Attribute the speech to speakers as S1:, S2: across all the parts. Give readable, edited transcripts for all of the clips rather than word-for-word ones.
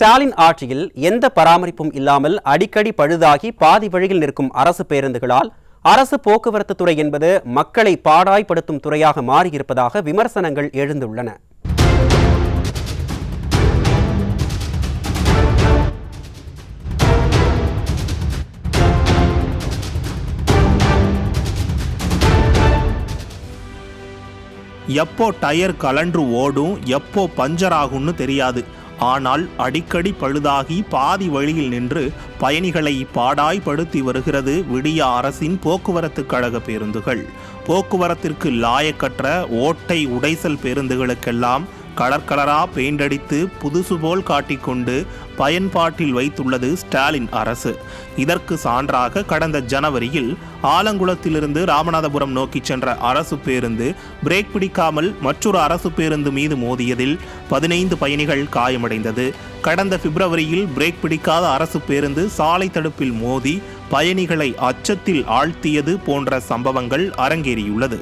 S1: ஸ்டாலின் ஆட்சியில் எந்த பராமரிப்பும் இல்லாமல் அடிக்கடி பழுதாகி பாதி வழியில் நிற்கும் அரசு பேருந்துகளால் அரசு போக்குவரத்து துறை என்பது மக்களை பாடாய்படுத்தும் துறையாக மாறியிருப்பதாக விமர்சனங்கள் எழுந்துள்ளன.
S2: எப்போ டயர் கலன்று ஓடும், எப்போ பஞ்சர் ஆகும்னு தெரியாது. ஆனால் அடிக்கடி பழுதாகி பாதி வழியில் நின்று பயணிகளை பாடாய்படுத்தி வருகிறது விடிய அரசின் போக்குவரத்து கழக பேருந்துகள். போக்குவரத்திற்கு லாயக்கற்ற ஓட்டை உடைசல் பேருந்துகளுக்கெல்லாம் கலர் கலரா பெயிண்ட் அடித்து புதுசு போல் காட்டிக்கொண்டு பயன்பாட்டில் வைத்துள்ளது ஸ்டாலின் அரசு. இதற்கு சான்றாக கடந்த ஜனவரியில் ஆலங்குளத்திலிருந்து ராமநாதபுரம் நோக்கி சென்ற அரசு பேருந்து பிரேக் பிடிக்காமல் மற்றொரு அரசு பேருந்து மீது மோதியதில் 15 பயணிகள் காயமடைந்தது. கடந்த பிப்ரவரியில் பிரேக் பிடிக்காத அரசு பேருந்து சாலை தடுப்பில் மோதி பயணிகளை அச்சத்தில் ஆழ்த்தியது போன்ற சம்பவங்கள் அரங்கேறியுள்ளது.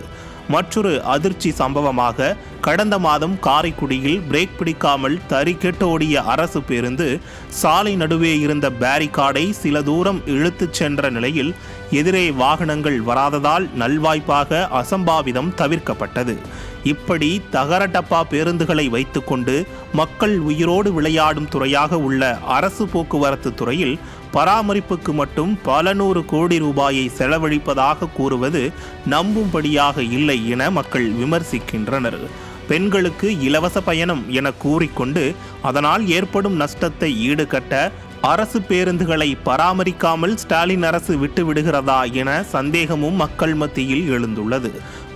S2: மற்றொரு அதிர்ச்சி சம்பவமாக கடந்த மாதம் காரைக்குடியில் பிரேக் பிடிக்காமல் தறிக்கெட்டு ஓடிய அரசு பேருந்து சாலை நடுவே இருந்த பேரிகார்டை சில தூரம் இழுத்துச் சென்ற நிலையில் எதிரே வாகனங்கள் வராததால் நல்வாய்ப்பாக அசம்பாவிதம் தவிர்க்கப்பட்டது. இப்படி தகர டப்பா பேருந்துகளை வைத்துக்கொண்டு மக்கள் உயிரோடு விளையாடும் துறையாக உள்ள அரசு போக்குவரத்து துறையில் பராமரிப்புக்கு மட்டும் பல நூறு கோடி ரூபாயை செலவழிப்பதாக கூறுவது நம்பும்படியாக இல்லை என மக்கள் விமர்சிக்கின்றனர். பெண்களுக்கு இலவச பயணம் என கூறிக்கொண்டு அதனால் ஏற்படும் நஷ்டத்தை ஈடுகட்ட அரசு பேருந்துகளை பராமரிக்காமல் ஸ்டாலின் அரசு விட்டுவிடுகிறதா என சந்தேகமும் மக்கள் மத்தியில் எழுந்துள்ளது.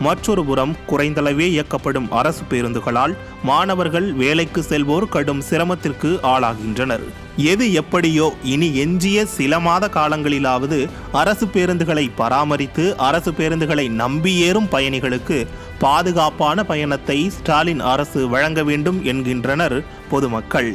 S2: மற்றொரு புறம் குறைந்தளவே இயக்கப்படும் அரசு பேருந்துகளால் மாணவர்கள் வேலைக்கு செல்வோர் கடும் சிரமத்திற்கு ஆளாகின்றனர். எது எப்படியோ இனி எஞ்சிய சில மாத காலங்களிலாவது அரசு பேருந்துகளை பராமரித்து அரசு பேருந்துகளை நம்பி ஏறும் பயணிகளுக்கு பாதுகாப்பான பயணத்தை ஸ்டாலின் அரசு வழங்க வேண்டும் என்கின்றனர் பொதுமக்கள்.